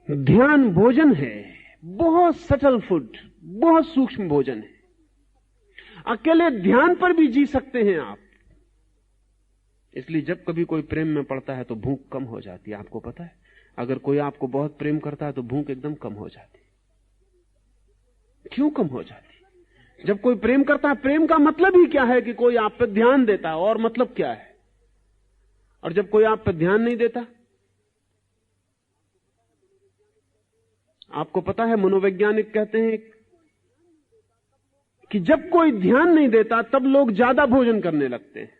ध्यान भोजन है, बहुत सटल फूड, बहुत सूक्ष्म भोजन है। अकेले ध्यान पर भी जी सकते हैं आप। इसलिए जब कभी कोई प्रेम में पड़ता है तो भूख कम हो जाती है। आपको पता है, अगर कोई आपको बहुत प्रेम करता है तो भूख एकदम कम हो जाती है। क्यों कम हो जाती? जब कोई प्रेम करता है, प्रेम का मतलब ही क्या है कि कोई आप पर ध्यान देता है, और मतलब क्या है? और जब कोई आप पर ध्यान नहीं देता, आपको पता है मनोवैज्ञानिक कहते हैं कि जब कोई ध्यान नहीं देता तब लोग ज्यादा भोजन करने लगते हैं।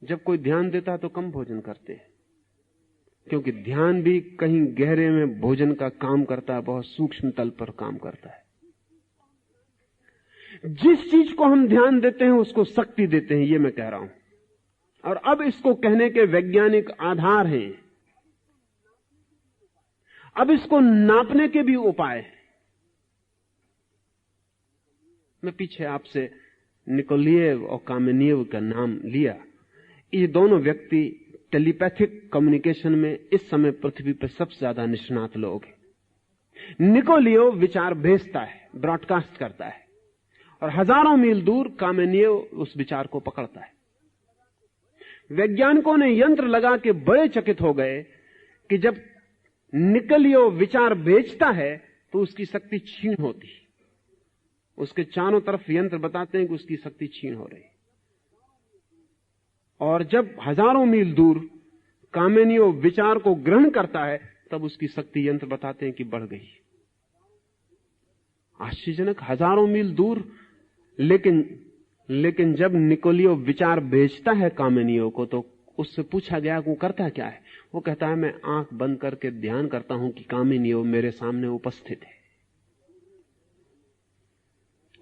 जब कोई ध्यान देता तो कम भोजन करते हैं, क्योंकि ध्यान भी कहीं गहरे में भोजन का काम करता है, बहुत सूक्ष्म तल पर काम करता है। जिस चीज को हम ध्यान देते हैं उसको शक्ति देते हैं, ये मैं कह रहा हूं। और अब इसको कहने के वैज्ञानिक आधार हैं, अब इसको नापने के भी उपाय हैं। मैं पीछे आपसे निकोलिएव और कामेनिएव का नाम लिया। ये दोनों व्यक्ति टेलीपैथिक कम्युनिकेशन में इस समय पृथ्वी पर सबसे ज्यादा निष्णात लोग हैं। निकोलिएव विचार भेजता है, ब्रॉडकास्ट करता है, और हजारों मील दूर कामेनिएव उस विचार को पकड़ता है। वैज्ञानिकों ने यंत्र लगा के बड़े चकित हो गए कि जब निकोलिएव विचार भेजता है तो उसकी शक्ति क्षीण होती है। उसके चारों तरफ यंत्र बताते हैं कि उसकी शक्ति क्षीण हो रही है। और जब हजारों मील दूर कामेनिएव विचार को ग्रहण करता है तब उसकी शक्ति यंत्र बताते हैं कि बढ़ गई। आश्चर्यजनक, हजारों मील दूर। लेकिन जब निकोलिएव विचार भेजता है कामेनिएव को तो उससे पूछा गया कि वो करता क्या है। वो कहता है, मैं आंख बंद करके ध्यान करता हूं कि कामेनिएव मेरे सामने उपस्थित है।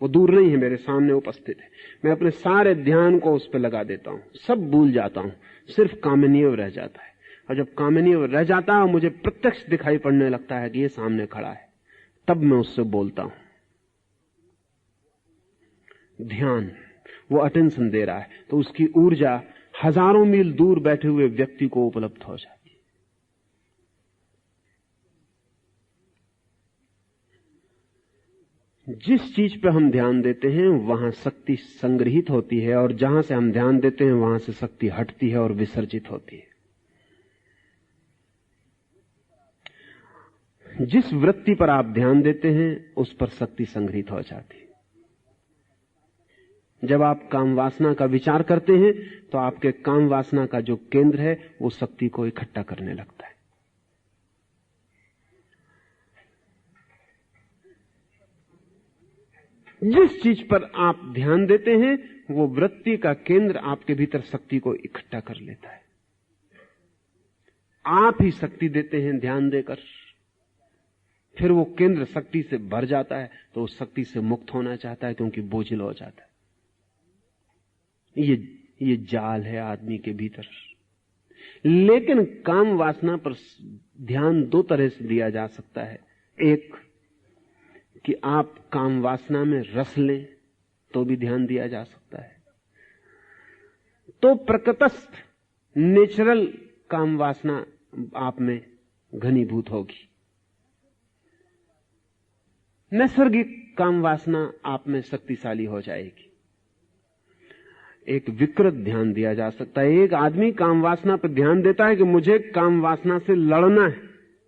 वो दूर नहीं है, मेरे सामने उपस्थित है। मैं अपने सारे ध्यान को उस पर लगा देता हूं, सब भूल जाता हूं, सिर्फ कामेनिएव रह जाता है। और जब कामेनिएव रह जाता है और मुझे प्रत्यक्ष दिखाई पड़ने लगता है कि ये सामने खड़ा है, तब मैं उससे बोलता हूं। ध्यान, वो अटेंशन दे रहा है, तो उसकी ऊर्जा हजारों मील दूर बैठे हुए व्यक्ति को उपलब्ध हो जाती है। जिस चीज पे हम ध्यान देते हैं वहां शक्ति संग्रहित होती है, और जहां से हम ध्यान देते हैं वहां से शक्ति हटती है और विसर्जित होती है। जिस वृत्ति पर आप ध्यान देते हैं उस पर शक्ति संग्रहित हो जाती है। जब आप काम वासना का विचार करते हैं तो आपके काम वासना का जो केंद्र है वो शक्ति को इकट्ठा करने लगता है। जिस चीज पर आप ध्यान देते हैं वो वृत्ति का केंद्र आपके भीतर शक्ति को इकट्ठा कर लेता है। आप ही शक्ति देते हैं ध्यान देकर, फिर वो केंद्र शक्ति से भर जाता है तो उस शक्ति से मुक्त होना चाहता है क्योंकि बोझिल हो जाता है। ये जाल है आदमी के भीतर। लेकिन काम वासना पर ध्यान दो तरह से दिया जा सकता है। एक कि आप काम वासना में रस लें तो भी ध्यान दिया जा सकता है। तो प्रकृतस्थ नेचुरल काम वासना आप में घनीभूत होगी, नैसर्गिक काम वासना आप में शक्तिशाली हो जाएगी। एक विकृत ध्यान दिया जा सकता है। एक आदमी काम वासना पर ध्यान देता है कि मुझे काम वासना से लड़ना है,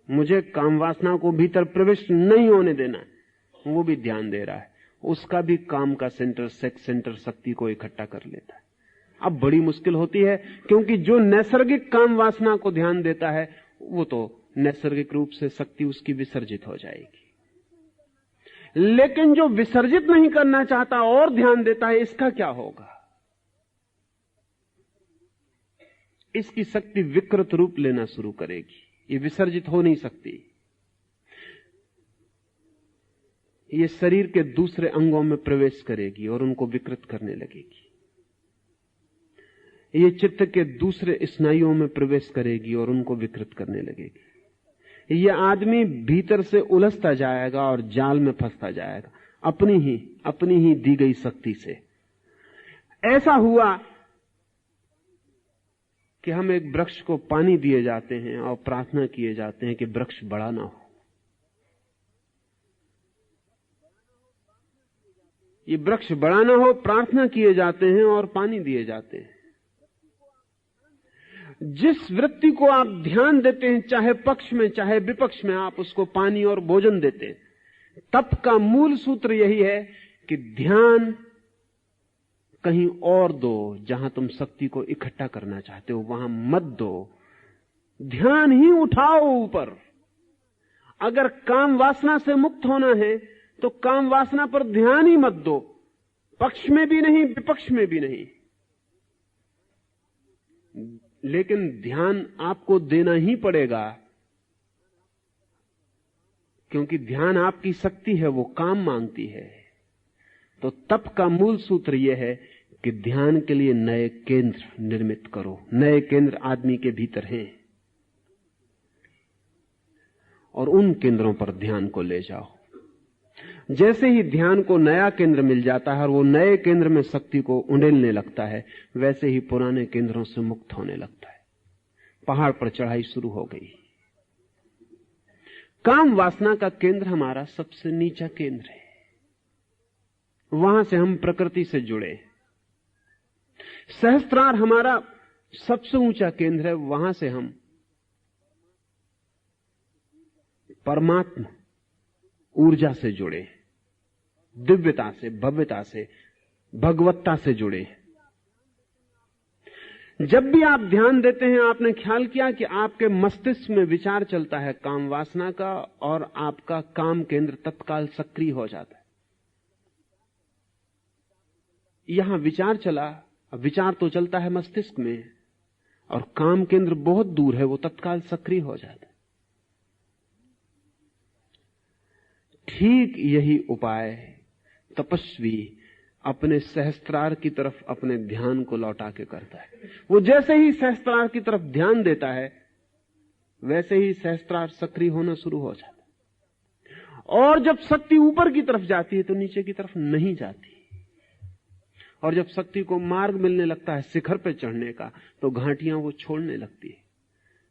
मुझे काम वासना को भीतर प्रविष्ट नहीं होने देना है, वो भी ध्यान दे रहा है। उसका भी काम का सेंटर, सेक्स सेंटर शक्ति को इकट्ठा कर लेता है। अब बड़ी मुश्किल होती है क्योंकि जो नैसर्गिक काम वासना को ध्यान देता है वो तो नैसर्गिक रूप से शक्ति उसकी विसर्जित हो जाएगी। लेकिन जो विसर्जित नहीं करना चाहता और ध्यान देता है, इसका क्या होगा? इसकी शक्ति विकृत रूप लेना शुरू करेगी, ये विसर्जित हो नहीं सकती। ये शरीर के दूसरे अंगों में प्रवेश करेगी और उनको विकृत करने लगेगी। ये चित्त के दूसरे स्नायुओं में प्रवेश करेगी और उनको विकृत करने लगेगी। ये आदमी भीतर से उलझता जाएगा और जाल में फंसता जाएगा अपनी ही दी गई शक्ति से। ऐसा हुआ कि हम एक वृक्ष को पानी दिए जाते हैं और प्रार्थना किए जाते हैं कि वृक्ष बड़ा ना हो। ये वृक्ष बड़ा ना हो प्रार्थना किए जाते हैं और पानी दिए जाते हैं। जिस वृत्ति को आप ध्यान देते हैं, चाहे पक्ष में चाहे विपक्ष में, आप उसको पानी और भोजन देते हैं। तप का मूल सूत्र यही है कि ध्यान कहीं और दो, जहां तुम शक्ति को इकट्ठा करना चाहते हो वहां मत दो, ध्यान ही उठाओ ऊपर। अगर काम वासना से मुक्त होना है तो काम वासना पर ध्यान ही मत दो, पक्ष में भी नहीं विपक्ष में भी नहीं। लेकिन ध्यान आपको देना ही पड़ेगा, क्योंकि ध्यान आपकी शक्ति है, वो काम मांगती है। तो तप का मूल सूत्र यह है कि ध्यान के लिए नए केंद्र निर्मित करो। नए केंद्र आदमी के भीतर हैं और उन केंद्रों पर ध्यान को ले जाओ। जैसे ही ध्यान को नया केंद्र मिल जाता है और वो नए केंद्र में शक्ति को उंडेलने लगता है, वैसे ही पुराने केंद्रों से मुक्त होने लगता है। पहाड़ पर चढ़ाई शुरू हो गई। काम वासना का केंद्र हमारा सबसे नीचा केंद्र है, वहां से हम प्रकृति से जुड़े। सहस्त्रार हमारा सबसे ऊंचा केंद्र है, वहां से हम परमात्मा ऊर्जा से जुड़े, दिव्यता से, भव्यता से, भगवत्ता से जुड़े। जब भी आप ध्यान देते हैं, आपने ख्याल किया कि आपके मस्तिष्क में विचार चलता है काम वासना का, और आपका काम केंद्र तत्काल सक्रिय हो जाता है। यहां विचार चला, विचार तो चलता है मस्तिष्क में, और काम केंद्र बहुत दूर है, वो तत्काल सक्रिय हो जाता है। ठीक यही उपाय तपस्वी अपने सहस्त्रार की तरफ अपने ध्यान को लौटा के करता है। वो जैसे ही सहस्त्रार की तरफ ध्यान देता है, वैसे ही सहस्त्रार सक्रिय होना शुरू हो जाता है। और जब शक्ति ऊपर की तरफ जाती है तो नीचे की तरफ नहीं जाती। और जब शक्ति को मार्ग मिलने लगता है शिखर पर चढ़ने का, तो घाटियां वो छोड़ने लगती है।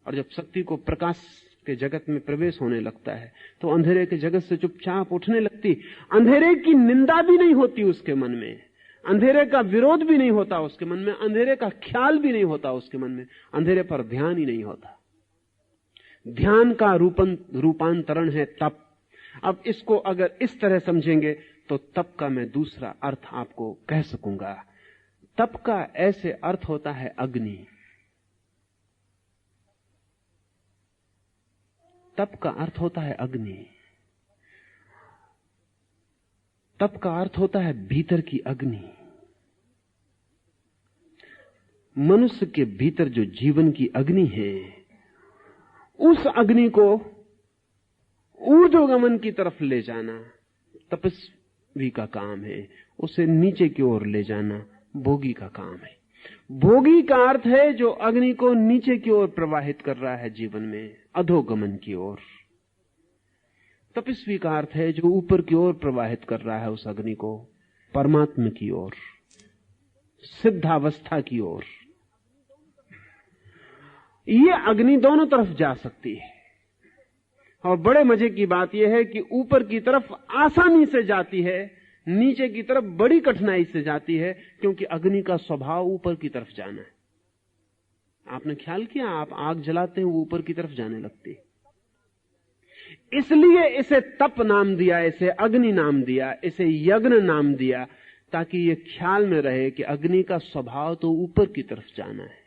और जब शक्ति को प्रकाश के जगत में प्रवेश होने लगता है, तो अंधेरे के जगत से चुपचाप उठने लगती। अंधेरे की निंदा भी नहीं होती उसके मन में, अंधेरे का विरोध भी नहीं होता उसके मन में, अंधेरे का ख्याल भी नहीं होता उसके मन में, अंधेरे पर ध्यान ही नहीं होता। ध्यान का रूपांतरण है तप। अब इसको अगर इस तरह समझेंगे तो तप का मैं दूसरा अर्थ आपको कह सकूंगा। तप का ऐसे अर्थ होता है अग्नि। तप का अर्थ होता है अग्नि। तप का अर्थ होता है भीतर की अग्नि। मनुष्य के भीतर जो जीवन की अग्नि है, उस अग्नि को ऊर्ध्वगमन की तरफ ले जाना तपस्वी का काम है। उसे नीचे की ओर ले जाना भोगी का काम है। भोगी का अर्थ है जो अग्नि को नीचे की ओर प्रवाहित कर रहा है जीवन में, अधोगमन की ओर। तपस्वी का अर्थ है जो ऊपर की ओर प्रवाहित कर रहा है उस अग्नि को, परमात्मा की ओर, सिद्धावस्था की ओर। ये अग्नि दोनों तरफ जा सकती है। और बड़े मजे की बात यह है कि ऊपर की तरफ आसानी से जाती है, नीचे की तरफ बड़ी कठिनाई से जाती है, क्योंकि अग्नि का स्वभाव ऊपर की तरफ जाना है। आपने ख्याल किया, आप आग जलाते हैं वो ऊपर की तरफ जाने लगती है। इसलिए इसे तप नाम दिया, इसे अग्नि नाम दिया, इसे यज्ञ नाम दिया, ताकि ये ख्याल में रहे कि अग्नि का स्वभाव तो ऊपर की तरफ जाना है,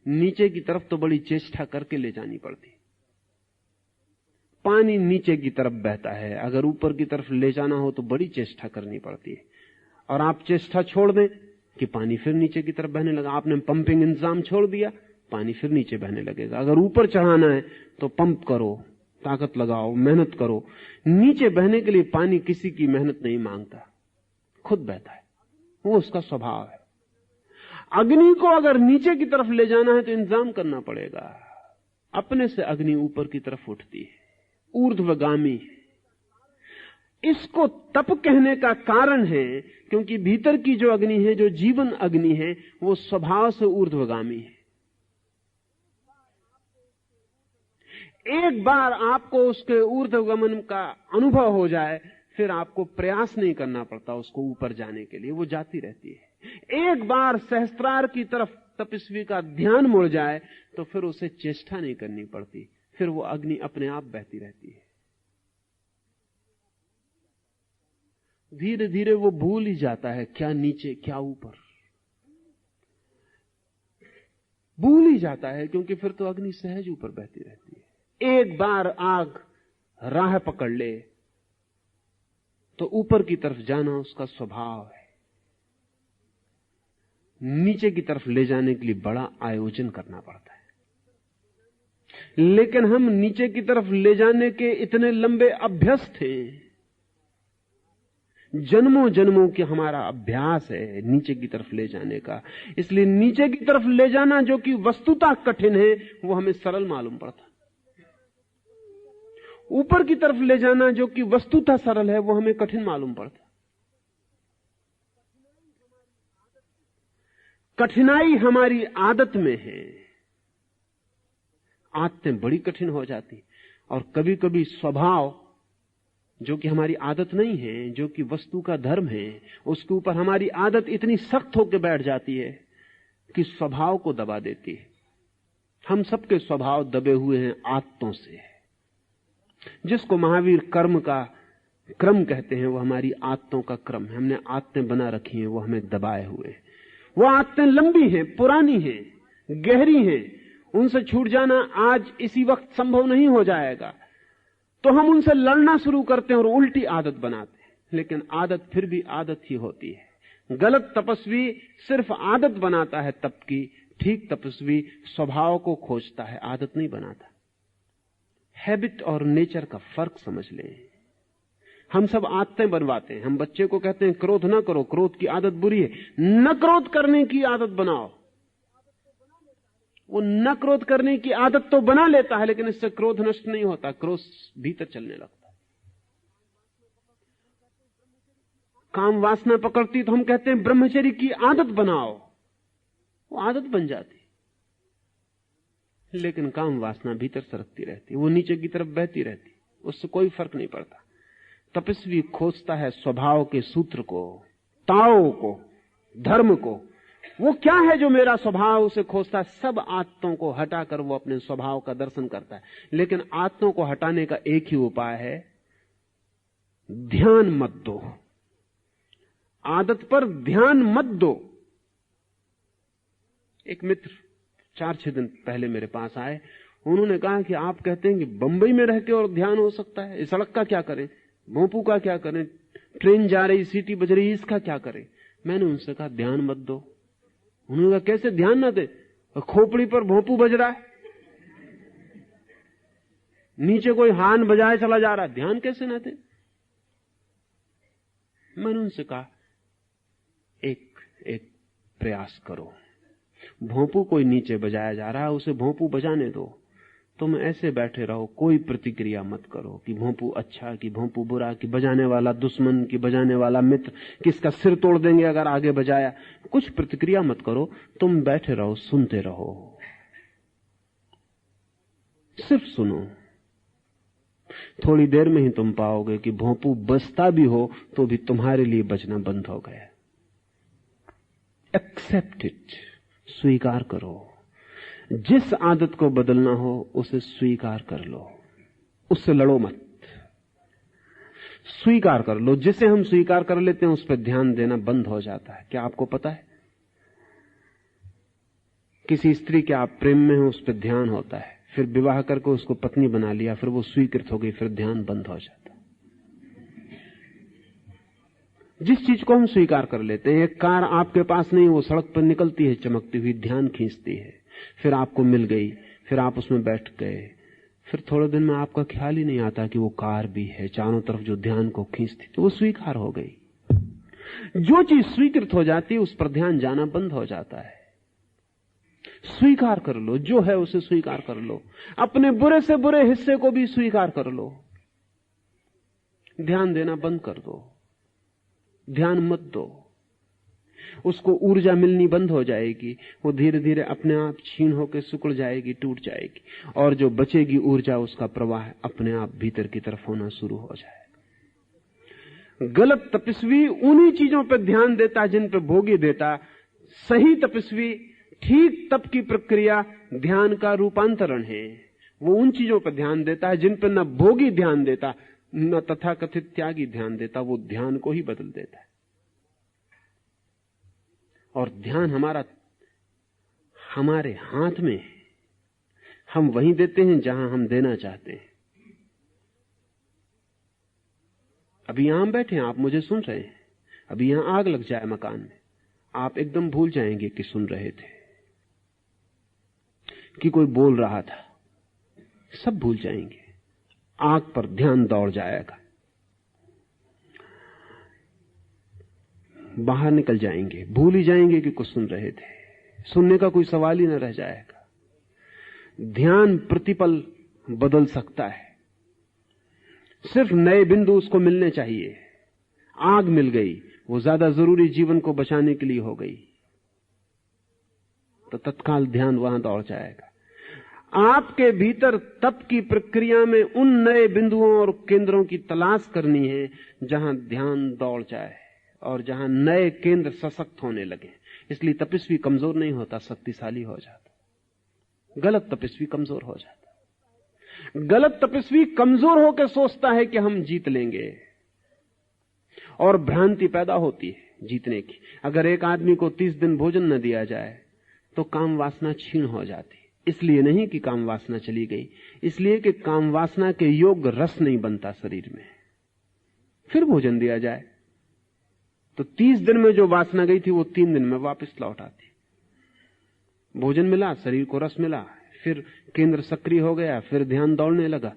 नीचे की तरफ तो बड़ी चेष्टा करके ले जानी पड़ती। पानी नीचे की तरफ बहता है, अगर ऊपर की तरफ ले जाना हो तो बड़ी चेष्टा करनी पड़ती है। और आप चेष्टा छोड़ दें कि पानी फिर नीचे की तरफ बहने लगा। आपने पंपिंग इंतजाम छोड़ दिया, पानी फिर नीचे बहने लगेगा। अगर ऊपर चढ़ाना है तो पंप करो, ताकत लगाओ, मेहनत करो। नीचे बहने के लिए पानी किसी की मेहनत नहीं मांगता, खुद बहता है, वो उसका स्वभाव है। अग्नि को अगर नीचे की तरफ ले जाना है तो इंतजाम करना पड़ेगा। अपने से अग्नि ऊपर की तरफ उठती है, ऊर्ध्वगामी। इसको तप कहने का कारण है क्योंकि भीतर की जो अग्नि है, जो जीवन अग्नि है, वो स्वभाव से ऊर्ध्वगामी है। एक बार आपको उसके ऊर्ध्वगमन का अनुभव हो जाए, फिर आपको प्रयास नहीं करना पड़ता उसको ऊपर जाने के लिए, वो जाती रहती है। एक बार सहस्त्रार की तरफ तपस्वी का ध्यान मुड़ जाए तो फिर उसे चेष्टा नहीं करनी पड़ती, फिर वो अग्नि अपने आप बहती रहती है। धीरे धीरे वो भूल ही जाता है क्या नीचे क्या ऊपर, भूल ही जाता है, क्योंकि फिर तो अग्नि सहज ऊपर बहती रहती है। एक बार आग राह पकड़ ले तो ऊपर की तरफ जाना उसका स्वभाव है। नीचे की तरफ ले जाने के लिए बड़ा आयोजन करना पड़ता है, लेकिन हम नीचे की तरफ ले जाने के इतने लंबे अभ्यस्त हैं, जन्मों जन्मों की हमारा अभ्यास है नीचे की तरफ ले जाने का। इसलिए नीचे की तरफ ले जाना जो कि वस्तुतः कठिन है, वो हमें सरल मालूम पड़ता। ऊपर की तरफ ले जाना जो कि वस्तुतः सरल है, वो हमें कठिन मालूम पड़ता। कठिनाई हमारी आदत में है, आदतें बड़ी कठिन हो जाती, और कभी कभी स्वभाव जो कि हमारी आदत नहीं है, जो कि वस्तु का धर्म है, उसके ऊपर हमारी आदत इतनी सख्त होकर बैठ जाती है कि स्वभाव को दबा देती है। हम सबके स्वभाव दबे हुए हैं आदतों से। जिसको महावीर कर्म का क्रम कहते हैं, वो हमारी आदतों का क्रम है। हमने आदतें बना रखी हैं, वो हमें दबाए हुए हैं। वो आदतें लंबी हैं, पुरानी हैं, गहरी हैं, उनसे छूट जाना आज इसी वक्त संभव नहीं हो जाएगा। तो हम उनसे लड़ना शुरू करते हैं और उल्टी आदत बनाते हैं, लेकिन आदत फिर भी आदत ही होती है। गलत तपस्वी सिर्फ आदत बनाता है तप की, ठीक तपस्वी स्वभाव को खोजता है, आदत नहीं बनाता। हैबिट और नेचर का फर्क समझ लें। हम सब आदतें बनवाते हैं। हम बच्चे को कहते हैं क्रोध ना करो, क्रोध की आदत बुरी है, न क्रोध करने की आदत बनाओ। वो न क्रोध करने की आदत तो बना लेता है, लेकिन इससे क्रोध नष्ट नहीं होता, क्रोध भीतर चलने लगता है। काम वासना पकड़ती तो हम कहते हैं ब्रह्मचर्य की आदत बनाओ, वो आदत बन जाती, लेकिन काम वासना भीतर सरकती रहती, वो नीचे की तरफ बहती रहती, उससे कोई फर्क नहीं पड़ता। तपस्वी खोजता है स्वभाव के सूत्र को, ताओ को, धर्म को। वो क्या है जो मेरा स्वभाव, उसे खोजता है। सब आदतों को हटाकर वो अपने स्वभाव का दर्शन करता है। लेकिन आदतों को हटाने का एक ही उपाय है, ध्यान मत दो, आदत पर ध्यान मत दो। एक मित्र 4-6 दिन पहले मेरे पास आए, उन्होंने कहा कि आप कहते हैं कि बंबई में रह के और ध्यान हो सकता है, इस सड़क का क्या करें, भोंपू का क्या करें, ट्रेन जा रही, सीटी बज रही, इसका क्या करें। मैंने उनसे कहा ध्यान मत दो। उन्होंने कहा कैसे ध्यान ना दे, खोपड़ी पर भोंपू बज रहा है, नीचे कोई हान बजाए चला जा रहा है, ध्यान कैसे ना दे। मैंने उनसे कहा एक प्रयास करो, भोंपू कोई नीचे बजाया जा रहा है, उसे भोंपू बजाने दो, तुम ऐसे बैठे रहो, कोई प्रतिक्रिया मत करो कि भोंपू अच्छा कि भोंपू बुरा, कि बजाने वाला दुश्मन कि बजाने वाला मित्र, किसका सिर तोड़ देंगे अगर आगे बजाया। कुछ प्रतिक्रिया मत करो, तुम बैठे रहो, सुनते रहो, सिर्फ सुनो। थोड़ी देर में ही तुम पाओगे कि भोंपू बजता भी हो तो भी तुम्हारे लिए बजना बंद हो गया। एक्सेप्ट इट, स्वीकार करो। जिस आदत को बदलना हो उसे स्वीकार कर लो, उससे लड़ो मत, स्वीकार कर लो। जिसे हम स्वीकार कर लेते हैं उस पर ध्यान देना बंद हो जाता है। क्या आपको पता है, किसी स्त्री के आप प्रेम में हो, उस पर ध्यान होता है, फिर विवाह करके उसको पत्नी बना लिया, फिर वो स्वीकृत हो गई, फिर ध्यान बंद हो जाता है। जिस चीज को हम स्वीकार कर लेते हैं, एक कार आपके पास नहीं, वो सड़क पर निकलती है चमकती हुई, ध्यान खींचती है, फिर आपको मिल गई, फिर आप उसमें बैठ गए, फिर थोड़े दिन में आपका ख्याल ही नहीं आता कि वो कार भी है चारों तरफ जो ध्यान को खींचती, तो वो स्वीकार हो गई। जो चीज स्वीकृत हो जाती है उस पर ध्यान जाना बंद हो जाता है। स्वीकार कर लो, जो है उसे स्वीकार कर लो, अपने बुरे से बुरे हिस्से को भी स्वीकार कर लो। ध्यान देना बंद कर दो, ध्यान मत दो। उसको ऊर्जा मिलनी बंद हो जाएगी, वो धीरे धीरे अपने आप छीन होकर सिकुड़ जाएगी, टूट जाएगी, और जो बचेगी ऊर्जा उसका प्रवाह अपने आप भीतर की तरफ होना शुरू हो जाएगा। गलत तपस्वी उन्हीं चीजों पर ध्यान देता जिन पर भोगी देता। सही तपस्वी ठीक तप की प्रक्रिया ध्यान का रूपांतरण है। वो उन चीजों पर ध्यान देता है जिन पर न भोगी ध्यान देता न तथाकथित त्यागी ध्यान देता। वो ध्यान को ही बदल देता है। और ध्यान हमारे हाथ में है। हम वहीं देते हैं जहां हम देना चाहते हैं। अभी यहां बैठे हैं, आप मुझे सुन रहे हैं। अभी यहां आग लग जाए मकान में, आप एकदम भूल जाएंगे कि सुन रहे थे, कि कोई बोल रहा था। सब भूल जाएंगे। आग पर ध्यान दौड़ जाएगा, बाहर निकल जाएंगे, भूल ही जाएंगे कि कुछ सुन रहे थे। सुनने का कोई सवाल ही न रह जाएगा। ध्यान प्रतिपल बदल सकता है। सिर्फ नए बिंदु उसको मिलने चाहिए। आग मिल गई, वो ज्यादा जरूरी जीवन को बचाने के लिए हो गई, तो तत्काल ध्यान वहां दौड़ जाएगा। आपके भीतर तप की प्रक्रिया में उन नए बिंदुओं और केंद्रों की तलाश करनी है जहां ध्यान दौड़ जाए और जहां नए केंद्र सशक्त होने लगे। इसलिए तपस्वी कमजोर नहीं होता, शक्तिशाली हो जाता। गलत तपस्वी कमजोर हो जाता। गलत तपस्वी कमजोर होकर सोचता है कि हम जीत लेंगे, और भ्रांति पैदा होती है जीतने की। अगर एक आदमी को 30 दिन भोजन न दिया जाए तो काम वासना क्षीण हो जाती। इसलिए नहीं कि काम वासना चली गई, इसलिए कि काम वासना के योग्य रस नहीं बनता शरीर में। फिर भोजन दिया जाए तो 30 दिन में जो वासना गई थी वो 3 दिन में वापस लौट आती। भोजन मिला, शरीर को रस मिला, फिर केंद्र सक्रिय हो गया, फिर ध्यान दौड़ने लगा।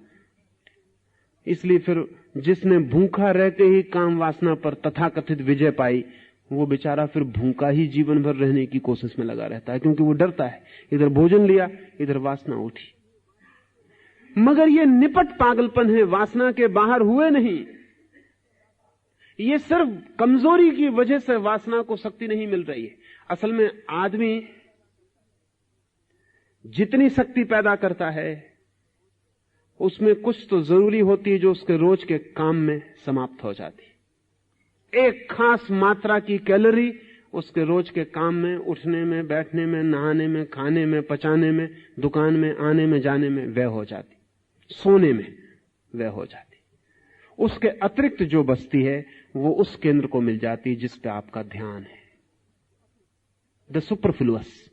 इसलिए फिर जिसने भूखा रहते ही काम वासना पर तथाकथित विजय पाई, वो बेचारा फिर भूखा ही जीवन भर रहने की कोशिश में लगा रहता है, क्योंकि वो डरता है। इधर भोजन लिया, इधर वासना उठी। मगर ये निपट पागलपन है, वासना के बाहर हुए नहीं। ये सिर्फ कमजोरी की वजह से वासना को शक्ति नहीं मिल रही है। असल में आदमी जितनी शक्ति पैदा करता है उसमें कुछ तो जरूरी होती है जो उसके रोज के काम में समाप्त हो जाती है। एक खास मात्रा की कैलोरी उसके रोज के काम में, उठने में, बैठने में, नहाने में, खाने में, पचाने में, दुकान में आने में जाने में व्यय हो जाती, सोने में व्यय हो जाती। उसके अतिरिक्त जो बचती है वो उस केंद्र को मिल जाती जिस पे आपका ध्यान है। द सुपरफ्लुअस,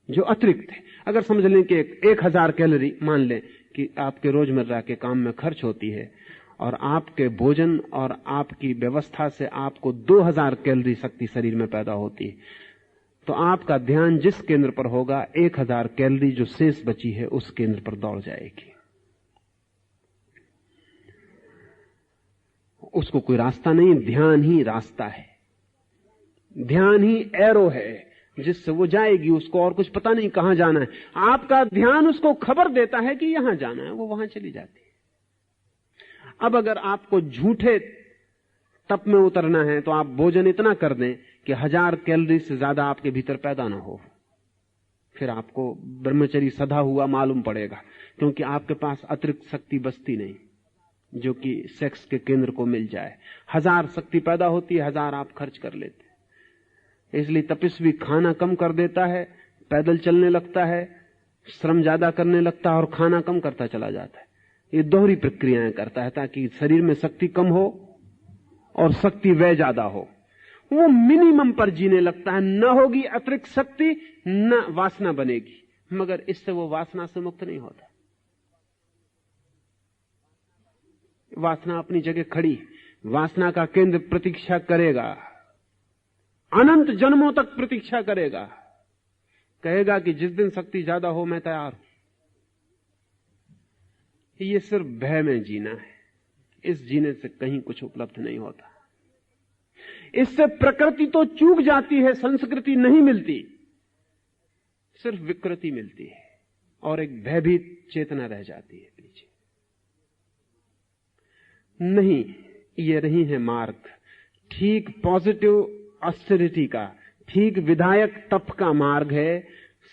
जो अतिरिक्त है। अगर समझ लें कि 1000 कैलोरी मान लें कि आपके रोजमर्रा के काम में खर्च होती है, और आपके भोजन और आपकी व्यवस्था से आपको 2000 कैलोरी शक्ति शरीर में पैदा होती है, तो आपका ध्यान जिस केंद्र पर होगा 1000 कैलोरी जो शेष बची है उस केंद्र पर दौड़ जाएगी। उसको कोई रास्ता नहीं, ध्यान ही रास्ता है। ध्यान ही एरो है जिससे वो जाएगी। उसको और कुछ पता नहीं कहां जाना है। आपका ध्यान उसको खबर देता है कि यहां जाना है, वो वहां चली जाती है। अब अगर आपको झूठे तप में उतरना है तो आप भोजन इतना कर दें कि 1000 कैलोरी से ज्यादा आपके भीतर पैदा ना हो। फिर आपको ब्रह्मचर्य सदा हुआ मालूम पड़ेगा, क्योंकि आपके पास अतिरिक्त शक्ति बचती नहीं जो कि सेक्स के केंद्र को मिल जाए। 1000 शक्ति पैदा होती है, 1000 आप खर्च कर लेते। इसलिए तपस्वी खाना कम कर देता है, पैदल चलने लगता है, श्रम ज्यादा करने लगता है और खाना कम करता चला जाता है। ये दोहरी प्रक्रियाएं करता है ताकि शरीर में शक्ति कम हो और शक्ति व्यय ज्यादा हो। वो मिनिमम पर जीने लगता है। न होगी अतिरिक्त शक्ति, न वासना बनेगी, मगर इससे वो वासना से मुक्त नहीं होता। वासना अपनी जगह खड़ी, वासना का केंद्र प्रतीक्षा करेगा, अनंत जन्मों तक प्रतीक्षा करेगा। कहेगा कि जिस दिन शक्ति ज्यादा हो मैं तैयार हूं। ये सिर्फ भय में जीना है। इस जीने से कहीं कुछ उपलब्ध नहीं होता। इससे प्रकृति तो चूक जाती है, संस्कृति नहीं मिलती, सिर्फ विकृति मिलती है और एक भयभीत चेतना रह जाती है पीछे। नहीं, ये नहीं है मार्ग, ठीक पॉजिटिव ऑस्टेरिटी का, ठीक विधायक तप का मार्ग है।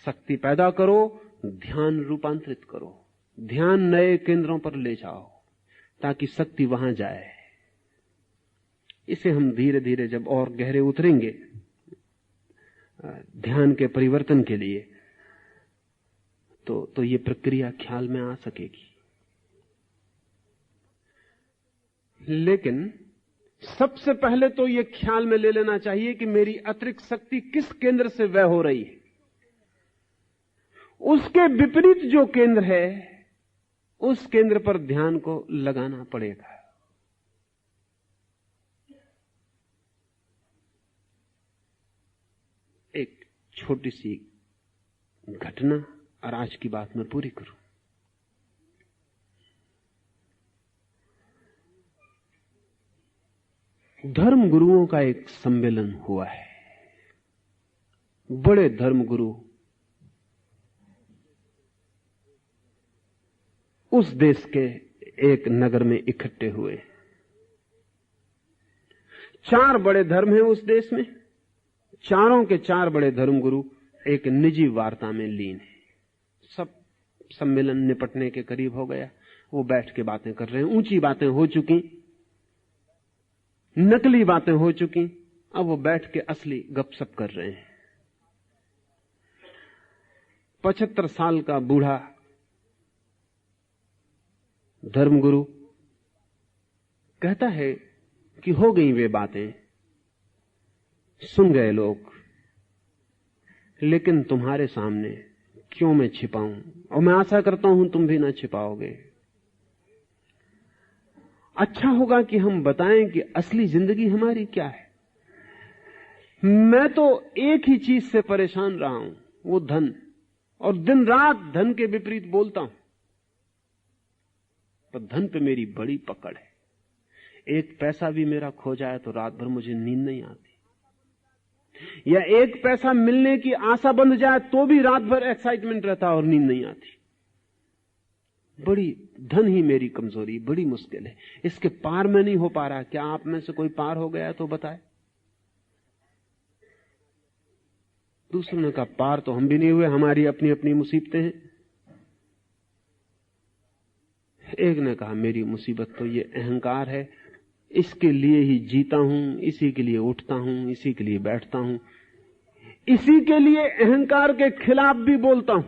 शक्ति पैदा करो, ध्यान रूपांतरित करो, ध्यान नए केंद्रों पर ले जाओ ताकि शक्ति वहां जाए। इसे हम धीरे धीरे जब और गहरे उतरेंगे ध्यान के परिवर्तन के लिए, तो ये प्रक्रिया ख्याल में आ सकेगी। लेकिन सबसे पहले तो ये ख्याल में ले लेना चाहिए कि मेरी अतिरिक्त शक्ति किस केंद्र से व्यय हो रही है। उसके विपरीत जो केंद्र है उस केंद्र पर ध्यान को लगाना पड़ेगा। एक छोटी सी घटना और आज की बात मैं पूरी करूं। धर्म गुरुओं का एक सम्मेलन हुआ है। बड़े धर्म गुरु उस देश के एक नगर में इकट्ठे हुए। 4 बड़े धर्म हैं उस देश में, चारों के 4 बड़े धर्म गुरु एक निजी वार्ता में लीन है। सब सम्मेलन निपटने के करीब हो गया, वो बैठ के बातें कर रहे हैं। ऊंची बातें हो चुकी, नकली बातें हो चुकी, अब वो बैठ के असली गपशप कर रहे हैं। 75 साल का बूढ़ा धर्मगुरु कहता है कि हो गई वे बातें, सुन गए लोग, लेकिन तुम्हारे सामने क्यों मैं छिपाऊं, और मैं आशा करता हूं तुम भी ना छिपाओगे। अच्छा होगा कि हम बताएं कि असली जिंदगी हमारी क्या है। मैं तो एक ही चीज से परेशान रहा हूं, वो धन, और दिन रात धन के विपरीत बोलता हूं, पर धन पे मेरी बड़ी पकड़ है। एक पैसा भी मेरा खो जाए तो रात भर मुझे नींद नहीं आती, या एक पैसा मिलने की आशा बंध जाए तो भी रात भर एक्साइटमेंट रहता और नींद नहीं आती। बड़ी धन ही मेरी कमजोरी, बड़ी मुश्किल है, इसके पार में नहीं हो पा रहा। क्या आप में से कोई पार हो गया तो बताए। दूसरों ने कहा पार तो हम भी नहीं हुए, हमारी अपनी अपनी मुसीबतें हैं। एक ने कहा मेरी मुसीबत तो ये अहंकार है, इसके लिए ही जीता हूं, इसी के लिए उठता हूं, इसी के लिए बैठता हूं, इसी के लिए अहंकार के खिलाफ भी बोलता हूं,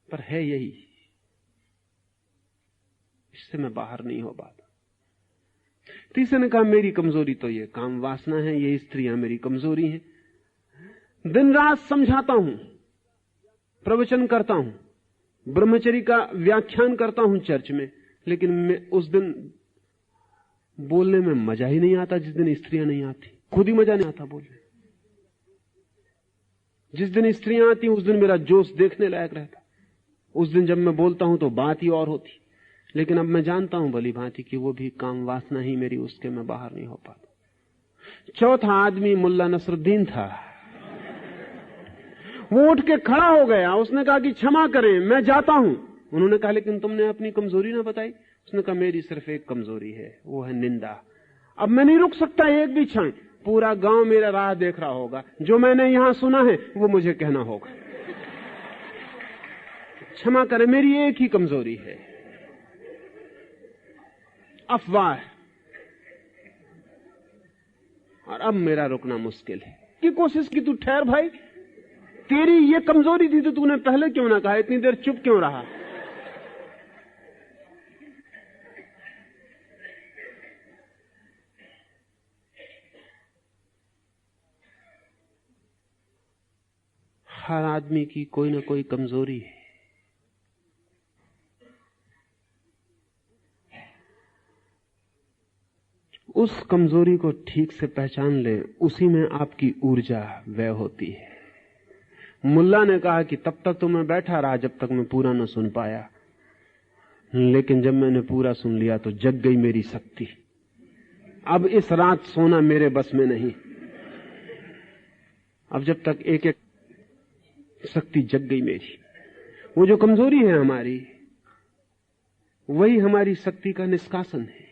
पर है यही, इससे मैं बाहर नहीं हो पाता। तीसरे ने कहा मेरी कमजोरी तो ये काम वासना है, ये स्त्रियां मेरी कमजोरी हैं। दिन रात समझाता हूं, प्रवचन करता हूं, ब्रह्मचर्य का व्याख्यान करता हूं चर्च में, लेकिन मैं उस दिन बोलने में मजा ही नहीं आता जिस दिन स्त्रियां नहीं आती। खुद ही मजा नहीं आता बोलने। जिस दिन स्त्रियां आती उस दिन मेरा जोश देखने लायक रहता। उस दिन जब मैं बोलता हूं तो बात ही और होती, लेकिन अब मैं जानता हूं भली भांति कि वो भी काम वासना ही मेरी, उसके मैं बाहर नहीं हो पाता। चौथा आदमी मुल्ला नसरुद्दीन था। वो उठ के खड़ा हो गया, उसने कहा कि क्षमा करें मैं जाता हूं। उन्होंने कहा लेकिन तुमने अपनी कमजोरी ना बताई। उसने कहा मेरी सिर्फ एक कमजोरी है, वो है निंदा। अब मैं नहीं रुक सकता एक भी क्षण, पूरा गांव मेरा राह देख रहा होगा, जो मैंने यहां सुना है वो मुझे कहना होगा। क्षमा करें मेरी एक ही कमजोरी है, अफवाह, और अब मेरा रुकना मुश्किल है। की कोशिश की, तू ठहर भाई, तेरी ये कमजोरी थी तो तूने पहले क्यों ना कहा, इतनी देर चुप क्यों रहा। हर आदमी की कोई ना कोई कमजोरी है। उस कमजोरी को ठीक से पहचान ले, उसी में आपकी ऊर्जा व्यय होती है। मुल्ला ने कहा कि तब तक तो मैं बैठा रहा जब तक मैं पूरा न सुन पाया, लेकिन जब मैंने पूरा सुन लिया तो जग गई मेरी शक्ति। अब इस रात सोना मेरे बस में नहीं। अब जब तक एक एक शक्ति जग गई मेरी, वो जो कमजोरी है हमारी, वही हमारी शक्ति का निष्कासन है।